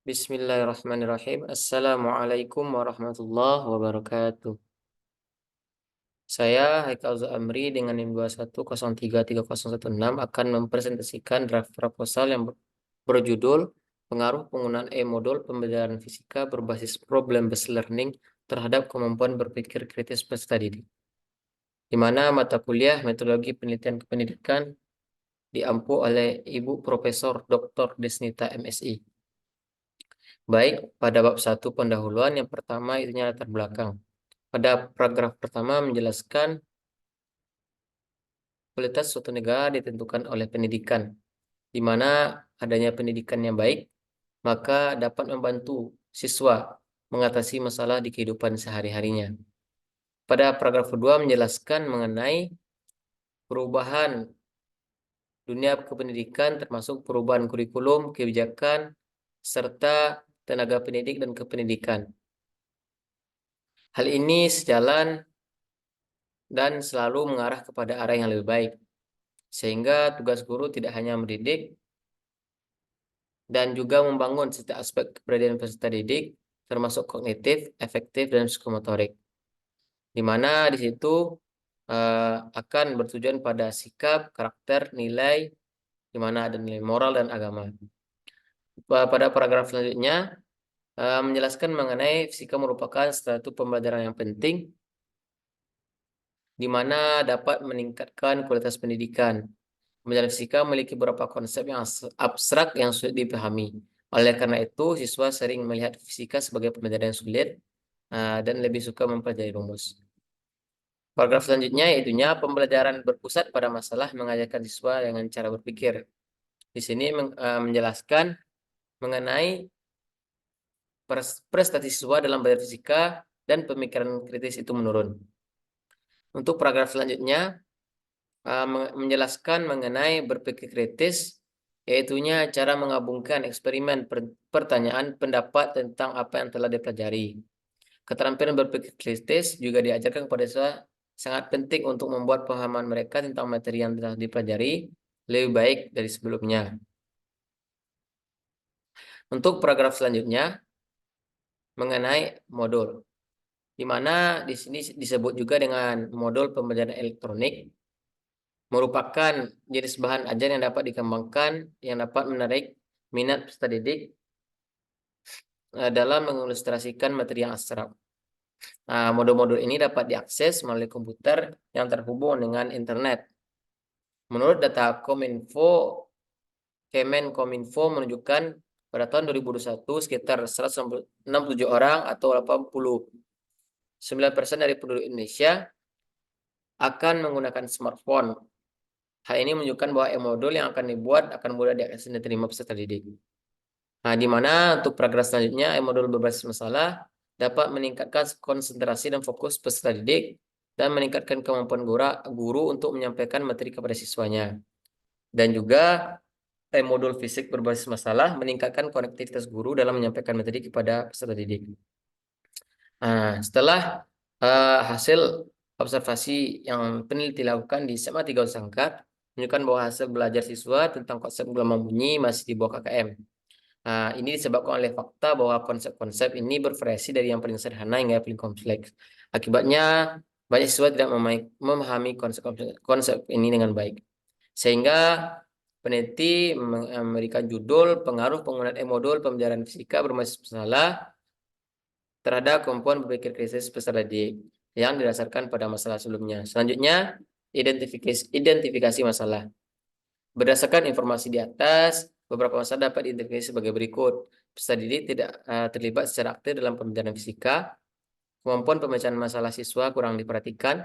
Bismillahirrahmanirrahim. Assalamualaikum warahmatullahi wabarakatuh. Saya Haikal Amri dengan NIM 210330116 akan mempresentasikan draft proposal yang berjudul Pengaruh Penggunaan E-Modul Pembelajaran Fisika Berbasis Problem-Based Learning terhadap Kemampuan Berpikir Kritis Peserta Didik, di mana mata kuliah Metodologi Penelitian Kependidikan diampu oleh Ibu Profesor Dr. Desnita MSI. Baik, pada bab 1 pendahuluan yang pertama itunya latar belakang. Pada paragraf pertama menjelaskan kualitas suatu negara ditentukan oleh pendidikan, di mana adanya pendidikan yang baik, maka dapat membantu siswa mengatasi masalah di kehidupan sehari-harinya. Pada paragraf kedua menjelaskan mengenai perubahan dunia kependidikan termasuk perubahan kurikulum, kebijakan, serta tenaga pendidik dan kependidikan. Hal ini sejalan dan selalu mengarah kepada arah yang lebih baik, sehingga tugas guru tidak hanya mendidik dan juga membangun setiap aspek kepribadian peserta didik, termasuk kognitif, efektif, dan psikomotorik, di mana di situ akan bertujuan pada sikap, karakter, nilai, di mana ada nilai moral dan agama. Pada paragraf selanjutnya menjelaskan mengenai fisika merupakan suatu pembelajaran yang penting, di mana dapat meningkatkan kualitas pendidikan. Pembelajaran fisika memiliki beberapa konsep yang abstrak yang sulit dipahami. Oleh karena itu, siswa sering melihat fisika sebagai pembelajaran yang sulit dan lebih suka mempelajari rumus. Paragraf selanjutnya yaitunya pembelajaran berpusat pada masalah mengajarkan siswa dengan cara berpikir. Di sini menjelaskan mengenai prestasi siswa dalam belajar fisika dan pemikiran kritis itu menurun. Untuk paragraf selanjutnya menjelaskan mengenai berpikir kritis, yaitunya cara menggabungkan eksperimen pertanyaan pendapat tentang apa yang telah dipelajari. Keterampilan berpikir kritis juga diajarkan kepada siswa sangat penting untuk membuat pemahaman mereka tentang materi yang telah dipelajari lebih baik dari sebelumnya. Untuk paragraf selanjutnya mengenai modul, di mana di sini disebut juga dengan modul pembelajaran elektronik, merupakan jenis bahan ajar yang dapat dikembangkan yang dapat menarik minat peserta didik dalam mengilustrasikan materi yang abstrak. Modul-modul ini dapat diakses melalui komputer yang terhubung dengan internet. Menurut data Kemenkominfo menunjukkan pada tahun 2021 sekitar 167 orang atau 89% dari penduduk Indonesia akan menggunakan smartphone. Hal ini menunjukkan bahwa e-modul yang akan dibuat akan mudah diakses dan diterima peserta didik. Di mana untuk paragraf selanjutnya e-modul berbasis masalah dapat meningkatkan konsentrasi dan fokus peserta didik dan meningkatkan kemampuan guru untuk menyampaikan materi kepada siswanya. Dan juga modul fisik berbasis masalah meningkatkan konektivitas guru dalam menyampaikan materi kepada peserta didik. Setelah hasil observasi yang peneliti lakukan di SMA 3 Sangkat menunjukkan bahwa hasil belajar siswa tentang konsep gelombang bunyi masih di bawah KKM. Ini disebabkan oleh fakta bahwa konsep-konsep ini bervariasi dari yang paling sederhana hingga yang paling kompleks. Akibatnya, banyak siswa tidak memahami konsep ini dengan baik. Sehingga peneliti memberikan judul Pengaruh Penggunaan E-Modul Pembelajaran Fisika Berbasis Masalah terhadap kemampuan berpikir kritis peserta didik yang didasarkan pada masalah sebelumnya. Selanjutnya, identifikasi masalah. Berdasarkan informasi di atas, beberapa masalah dapat diidentifikasi sebagai berikut. Peserta didik tidak terlibat secara aktif dalam pembelajaran fisika. Kemampuan pembacaan masalah siswa kurang diperhatikan.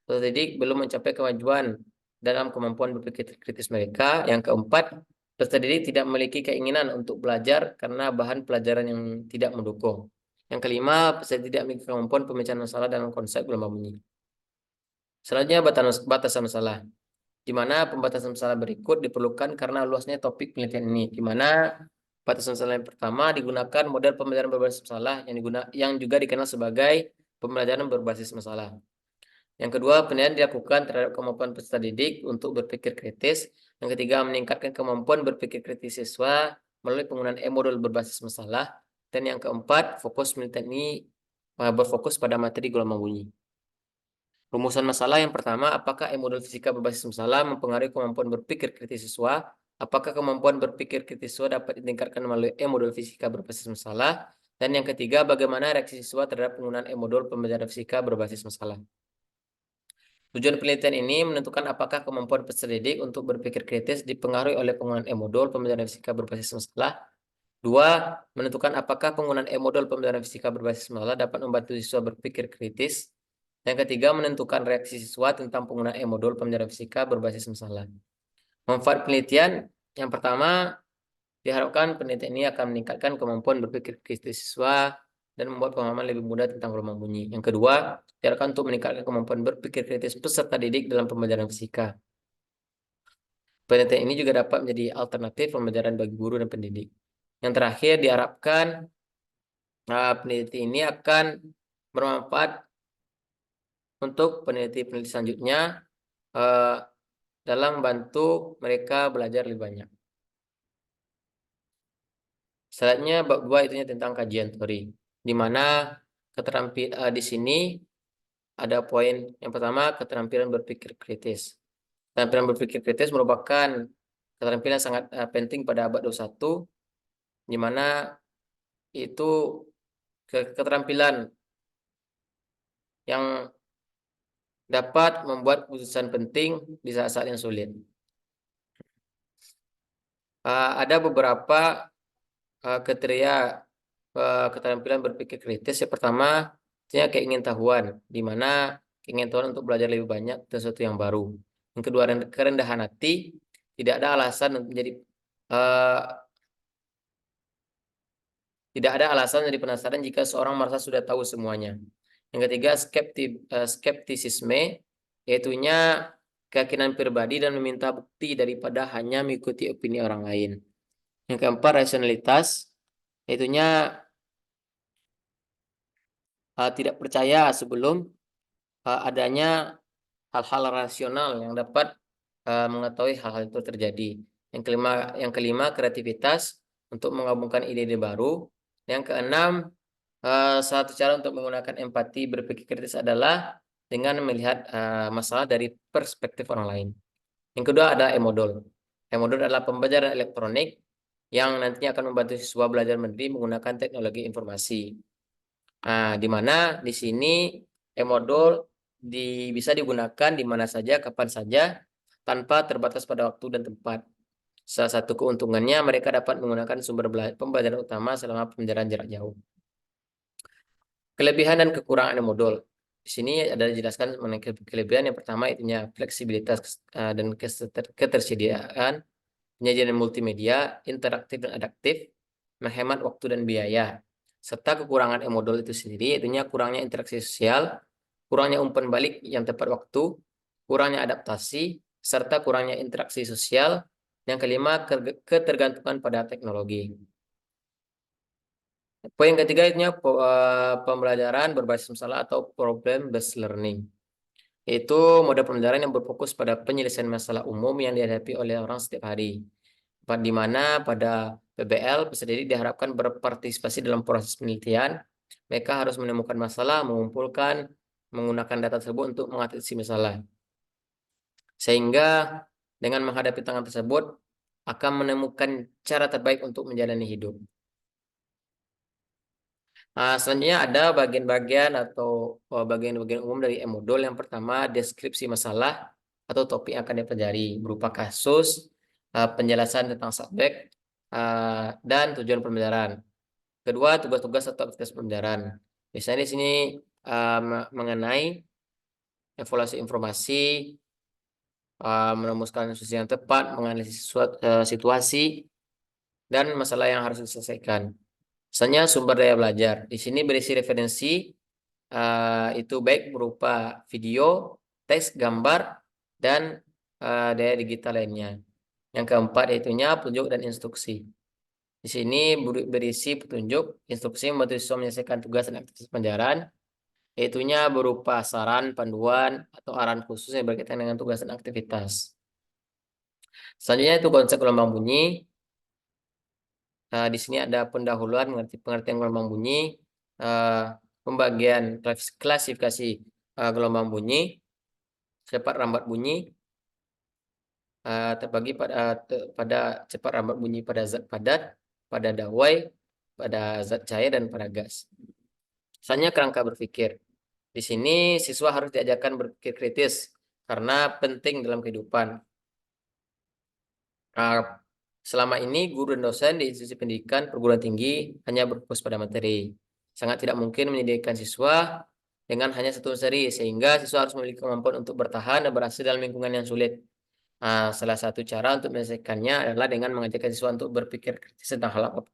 Peserta didik belum mencapai kemajuan dalam kemampuan berpikir kritis mereka. Yang keempat, peserta didik tidak memiliki keinginan untuk belajar karena bahan pelajaran yang tidak mendukung. Yang kelima, peserta tidak memiliki kemampuan pembacaan masalah dalam konsep gelombang bunyi. Selanjutnya, batasan masalah, di mana pembatasan masalah berikut diperlukan karena luasnya topik penelitian ini, di mana batasan masalah yang pertama digunakan model pembelajaran berbasis masalah yang juga dikenal sebagai pembelajaran berbasis masalah. Yang kedua, penilaian dilakukan terhadap kemampuan peserta didik untuk berpikir kritis. Yang ketiga, meningkatkan kemampuan berpikir kritis siswa melalui penggunaan e-modul berbasis masalah. Dan yang keempat, fokus penelitian ini berfokus pada materi gelombang bunyi. Rumusan masalah yang pertama, apakah e-modul fisika berbasis masalah mempengaruhi kemampuan berpikir kritis siswa? Apakah kemampuan berpikir kritis siswa dapat ditingkatkan melalui e-modul fisika berbasis masalah? Dan yang ketiga, bagaimana reaksi siswa terhadap penggunaan e-modul pembelajaran fisika berbasis masalah? Tujuan penelitian ini menentukan apakah kemampuan peserta didik untuk berpikir kritis dipengaruhi oleh penggunaan e-modul pembelajaran fisika berbasis masalah. Dua, menentukan apakah penggunaan e-modul pembelajaran fisika berbasis masalah dapat membantu siswa berpikir kritis. Yang ketiga, menentukan reaksi siswa tentang penggunaan e-modul pembelajaran fisika berbasis masalah. Manfaat penelitian, yang pertama, diharapkan penelitian ini akan meningkatkan kemampuan berpikir kritis siswa dan membuat pemahaman lebih mudah tentang gelombang bunyi. Yang kedua, diharapkan untuk meningkatkan kemampuan berpikir kritis peserta didik dalam pembelajaran fisika. Penelitian ini juga dapat menjadi alternatif pembelajaran bagi guru dan pendidik. Yang terakhir, diharapkan peneliti ini akan bermanfaat untuk peneliti-peneliti selanjutnya dalam membantu mereka belajar lebih banyak. Selanjutnya bab 2 itunya tentang kajian teori, di mana di sini ada poin yang pertama, keterampilan berpikir kritis. Keterampilan berpikir kritis merupakan keterampilan sangat penting pada abad 21, di mana itu keterampilan yang dapat membuat keputusan penting di saat-saat yang sulit. Ada beberapa kriteria keterampilan berpikir kritis. Yang pertama, keingintahuan, di mana keingintahuan untuk belajar lebih banyak tentang sesuatu yang baru. Yang kedua, kerendahan hati, tidak ada alasan untuk menjadi tidak ada alasan menjadi penasaran jika seorang merasa sudah tahu semuanya. Yang ketiga, skeptisisme, yaitunya keyakinan pribadi dan meminta bukti daripada hanya mengikuti opini orang lain. Yang keempat, rasionalitas, yaitunya tidak percaya sebelum adanya hal-hal rasional yang dapat mengetahui hal-hal itu terjadi. Yang kelima, kreativitas untuk menggabungkan ide-ide baru. Yang keenam, satu cara untuk menggunakan empati berpikir kritis adalah dengan melihat masalah dari perspektif orang lain. Yang kedua ada e-modul. E-modul adalah pembelajaran elektronik yang nantinya akan membantu siswa belajar mandiri menggunakan teknologi informasi. Di mana di sini e-modul bisa digunakan di mana saja, kapan saja, tanpa terbatas pada waktu dan tempat. Salah satu keuntungannya mereka dapat menggunakan sumber pembelajaran utama selama pembelajaran jarak jauh. Kelebihan dan kekurangan e-modul. Di sini ada dijelaskan mengenai kelebihan. Yang pertama itunya fleksibilitas dan ketersediaan penyajian multimedia, interaktif dan adaptif, menghemat waktu dan biaya. Serta kekurangan e-modul itu sendiri, itunya kurangnya interaksi sosial, kurangnya umpan balik yang tepat waktu, kurangnya adaptasi, serta kurangnya interaksi sosial. Yang kelima, ketergantungan pada teknologi. Poin ketiga itunya pembelajaran berbasis masalah atau problem based learning. Itu mode pembelajaran yang berfokus pada penyelesaian masalah umum yang dihadapi oleh orang setiap hari. Di mana pada PBL, peserta didik diharapkan berpartisipasi dalam proses penelitian. Mereka harus menemukan masalah, mengumpulkan, menggunakan data tersebut untuk mengatasi masalah. Sehingga dengan menghadapi tantangan tersebut, akan menemukan cara terbaik untuk menjalani hidup. Selanjutnya ada bagian-bagian atau bagian-bagian umum dari e-modul. Yang pertama, deskripsi masalah atau topik yang akan dipelajari berupa kasus, penjelasan tentang subjek, dan tujuan pembelajaran. Kedua, tugas-tugas atau aktivitas pembelajaran. Biasanya di sini mengenai evaluasi informasi, merumuskan solusi yang tepat, menganalisis situasi, dan masalah yang harus diselesaikan. Misalnya sumber daya belajar. Di sini berisi referensi, itu baik berupa video, teks, gambar, dan daya digital lainnya. Yang keempat itunya petunjuk dan instruksi. Di sini berisi petunjuk, instruksi membantu siswa menyelesaikan tugas dan aktivitas pelajaran, yaitunya berupa saran, panduan, atau arahan khusus yang berkaitan dengan tugas dan aktivitas. Selanjutnya itu konsep gelombang bunyi. Di sini ada pendahuluan pengertian gelombang bunyi, pembagian klasifikasi gelombang bunyi, cepat rambat bunyi, terbagi pada cepat rambat bunyi pada zat padat, pada dawai, pada zat cair, dan pada gas. Misalnya kerangka berpikir. Di sini siswa harus diajarkan berpikir kritis karena penting dalam kehidupan. Selama ini guru dan dosen di institusi pendidikan perguruan tinggi hanya berfokus pada materi. Sangat tidak mungkin menyediakan siswa dengan hanya satu seri, sehingga siswa harus memiliki kemampuan untuk bertahan dan berhasil dalam lingkungan yang sulit. Salah satu cara untuk menyelesaikannya adalah dengan mengajarkan siswa untuk berpikir kritis tentang hal apa.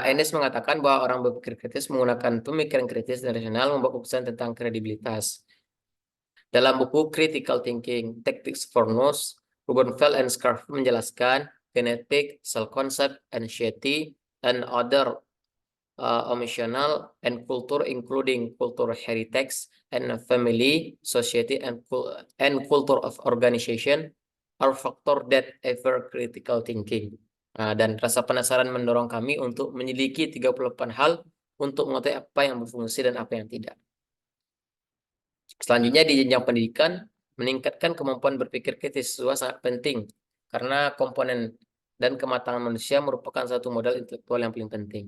Enes mengatakan bahwa orang berpikir kritis menggunakan pemikiran kritis dan rasional membuat keputusan tentang kredibilitas. Dalam buku Critical Thinking, Tactics for News, Rubenfeld and Scarf menjelaskan genetic, cell concept, anxiety, and other emotional and culture, including cultural heritage and family, society, and culture of organization, are factor that ever critical thinking. Dan rasa penasaran mendorong kami untuk menyelidiki 38 hal untuk mengetahui apa yang berfungsi dan apa yang tidak. Selanjutnya di jenjang pendidikan, meningkatkan kemampuan berpikir kritis siswa sangat penting karena komponen dan kematangan manusia merupakan satu modal intelektual yang paling penting.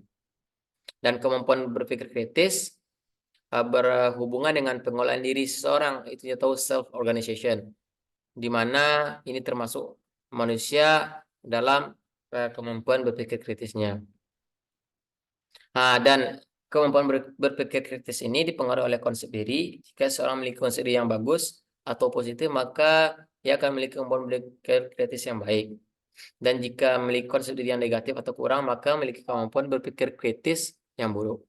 Dan kemampuan berpikir kritis berhubungan dengan pengolahan diri seseorang, itu tahu self-organization, di mana ini termasuk manusia dalam kemampuan berpikir kritisnya. Dan kemampuan berpikir kritis ini dipengaruhi oleh konsep diri. Jika seorang memiliki konsep diri yang bagus atau positif, maka dia akan memiliki kemampuan berpikir kritis yang baik. Dan jika memiliki konsep diri yang negatif atau kurang, maka memiliki kemampuan berpikir kritis yang buruk.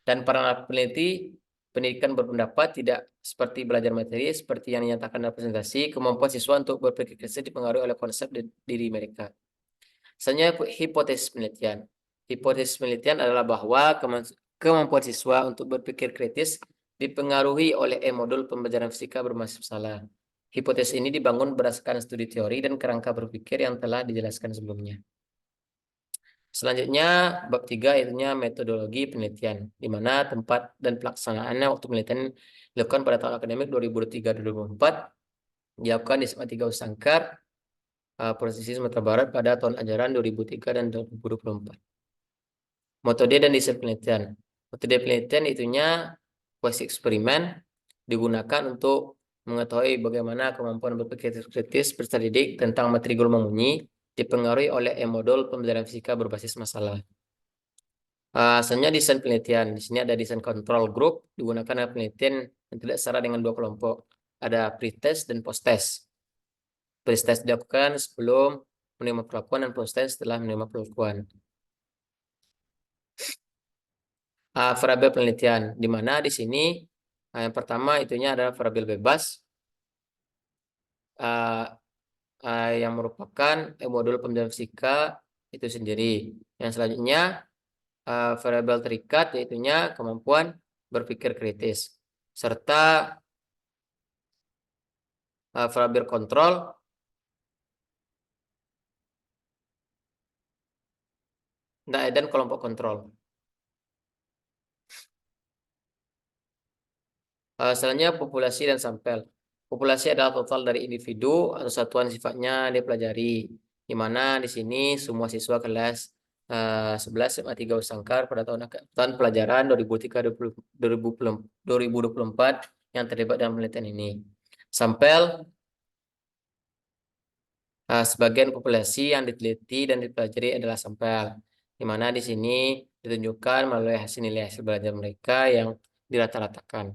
Dan para peneliti pendidikan berpendapat tidak seperti belajar materi, seperti yang dinyatakan dalam presentasi, kemampuan siswa untuk berpikir kritis dipengaruhi oleh konsep diri mereka. Misalnya hipotesis penelitian. Hipotesis penelitian adalah bahwa kemampuan siswa untuk berpikir kritis dipengaruhi oleh modul pembelajaran fisika berbasis masalah. Hipotesis ini dibangun berdasarkan studi teori dan kerangka berpikir yang telah dijelaskan sebelumnya. Selanjutnya, bab 3 itunya metodologi penelitian, di mana tempat dan pelaksanaannya waktu penelitian dilakukan pada tahun akademik 2023-2024, dilakukan di SMA 3 Sangkar, Provinsi Sumatera Barat pada tahun ajaran 2003 dan 2024. Metode dan desain penelitian. Metode penelitian itunya kuasi eksperimen digunakan untuk mengetahui bagaimana kemampuan berpikir kritis peserta didik tentang materi gelombang bunyi dipengaruhi oleh modul pembelajaran fisika berbasis masalah. Selanjutnya desain penelitian. Di sini ada desain control group digunakan dalam penelitian yang tidak setara dengan dua kelompok. Ada pre-test dan post-test. Pre-test dilakukan sebelum menerima perlakuan dan post-test setelah menerima perlakuan. Variabel penelitian, di mana di sini yang pertama itunya adalah variabel bebas yang merupakan modul pembelajaran fisika itu sendiri. Yang selanjutnya variabel terikat, yaitunya kemampuan berpikir kritis, serta variabel kontrol dan kelompok kontrol. Selanjutnya populasi dan sampel. Populasi adalah total dari individu atau satuan sifatnya dipelajari, di mana di sini semua siswa kelas 11 SMA 3 Sangkar pada tahun pelajaran 2023-2024 yang terlibat dalam penelitian ini. Sampel sebagian populasi yang diteliti dan dipelajari adalah sampel, di mana di sini ditunjukkan melalui hasil nilai hasil belajar mereka yang dirata-ratakan.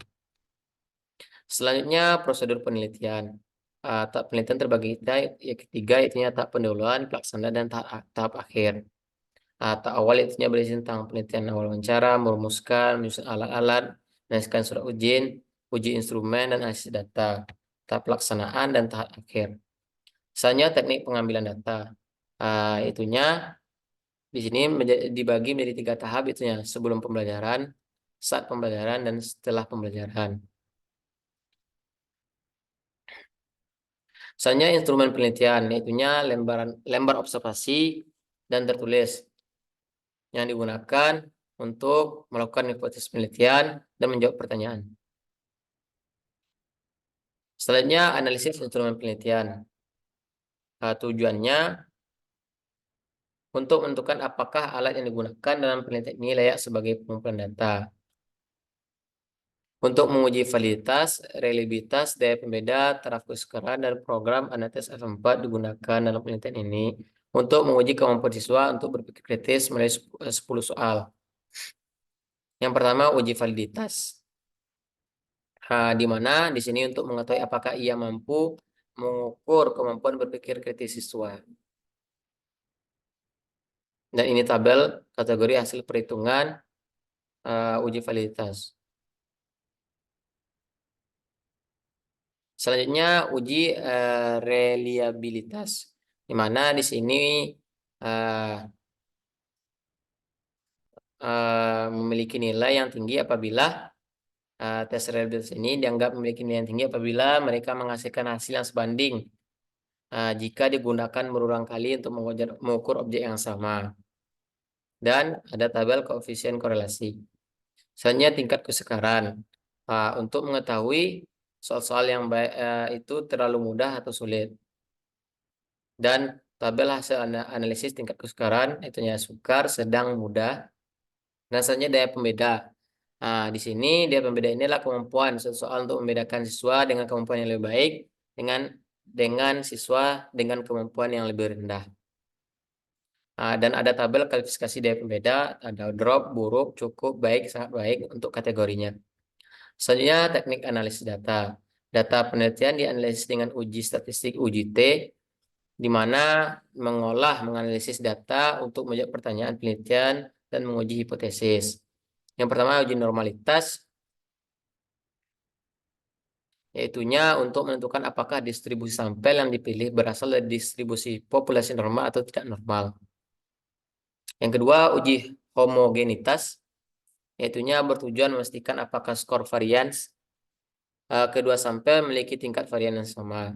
Selanjutnya prosedur penelitian. Tahap penelitian terbagi ketiga, yaitu tahap pendahuluan, pelaksanaan, dan tahap akhir. Tahap awal itunya berisi tentang penelitian awal wawancara, merumuskan, menyusun alat-alat, menuliskan surat uji instrumen, dan analisis data. Tahap pelaksanaan dan tahap akhir. Misalnya teknik pengambilan data. Itunya di sini dibagi menjadi 3 tahap, itunya sebelum pembelajaran, saat pembelajaran, dan setelah pembelajaran. Misalnya instrumen penelitian, yaitunya lembar observasi, dan tertulis yang digunakan untuk melakukan hipotesis penelitian dan menjawab pertanyaan. Selanjutnya, analisis instrumen penelitian. Tujuannya untuk menentukan apakah alat yang digunakan dalam penelitian ini layak sebagai pengumpulan data. Untuk menguji validitas, reliabilitas, daya pembeda, taraf kesukaran, dan program analisis F4 digunakan dalam penelitian ini untuk menguji kemampuan siswa untuk berpikir kritis melalui 10 soal. Yang pertama, uji validitas. Di mana di sini untuk mengetahui apakah ia mampu mengukur kemampuan berpikir kritis siswa. Dan ini tabel kategori hasil perhitungan uji validitas. Selanjutnya uji reliabilitas, di mana di sini memiliki nilai yang tinggi apabila tes reliabilitas ini dianggap memiliki nilai yang tinggi apabila mereka menghasilkan hasil yang sebanding jika digunakan berulang kali untuk mengukur objek yang sama. Dan ada tabel koefisien korelasi. Selanjutnya tingkat kesukaran. Untuk mengetahui soal-soal yang itu terlalu mudah atau sulit. Dan tabel hasil analisis tingkat kesukaran, itunya sukar, sedang, mudah. Dan selanjutnya daya pembeda. Di sini daya pembeda ini adalah kemampuan soal untuk membedakan siswa dengan kemampuan yang lebih baik dengan siswa dengan kemampuan yang lebih rendah. Dan ada tabel kualifikasi daya pembeda, ada drop, buruk, cukup, baik, sangat baik untuk kategorinya. Selanjutnya teknik analisis data. Data penelitian dianalisis dengan uji statistik UJT, di mana menganalisis data untuk menjawab pertanyaan penelitian dan menguji hipotesis. Yang pertama uji normalitas, yaitunya untuk menentukan apakah distribusi sampel yang dipilih berasal dari distribusi populasi normal atau tidak normal. Yang kedua, uji homogenitas, yaitunya bertujuan memastikan apakah skor varians kedua sampel memiliki tingkat varian yang sama.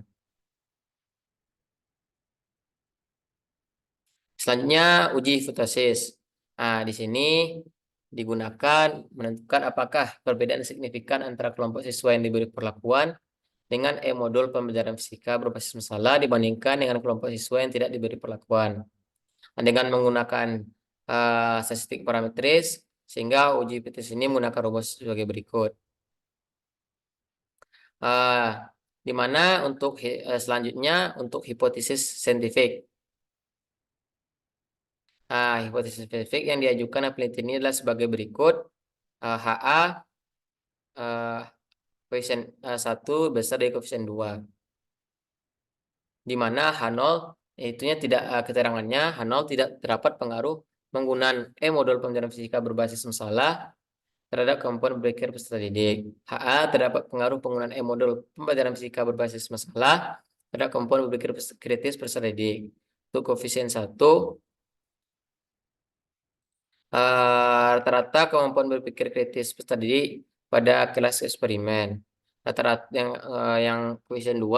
Selanjutnya, uji hipotesis. Di sini digunakan menentukan apakah perbedaan signifikan antara kelompok siswa yang diberi perlakuan dengan modul pembelajaran fisika berbasis masalah dibandingkan dengan kelompok siswa yang tidak diberi perlakuan. Dengan menggunakan statistik parametris, sehingga uji hipotesis ini menggunakan rumus sebagai berikut. Di mana untuk selanjutnya untuk hipotesis saintifik. Hipotesis saintifik yang diajukan peneliti ini adalah sebagai berikut. HA koefisien 1 besar dari koefisien 2. Di mana H0 itunya tidak keterangannya H0 tidak terdapat pengaruh penggunaan modul pembelajaran fisika berbasis masalah terhadap kemampuan berpikir peserta didik. HA terdapat pengaruh penggunaan modul pembelajaran fisika berbasis masalah terhadap kemampuan berpikir kritis peserta didik. Untuk koefisien 1 rata-rata kemampuan berpikir kritis peserta didik pada kelas eksperimen. Rata-rata yang koefisien 2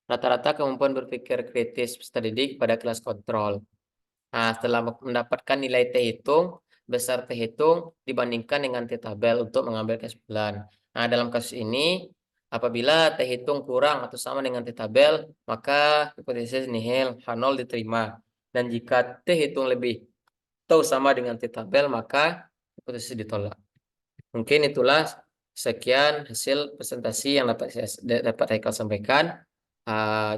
rata-rata kemampuan berpikir kritis peserta didik pada kelas kontrol. Setelah mendapatkan nilai T hitung, besar T hitung dibandingkan dengan T tabel untuk mengambil kesimpulan. Dalam kasus ini, apabila T hitung kurang atau sama dengan T tabel, maka hipotesis nihil H0 diterima. Dan jika T hitung lebih atau sama dengan T tabel, maka hipotesis ditolak. Mungkin itulah sekian hasil presentasi yang dapat Haikal sampaikan.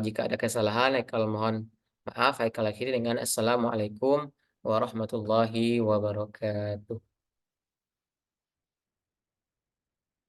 Jika ada kesalahan, Haikal mohon maaf. Haikal akhiri dengan Assalamualaikum warahmatullahi wabarakatuh.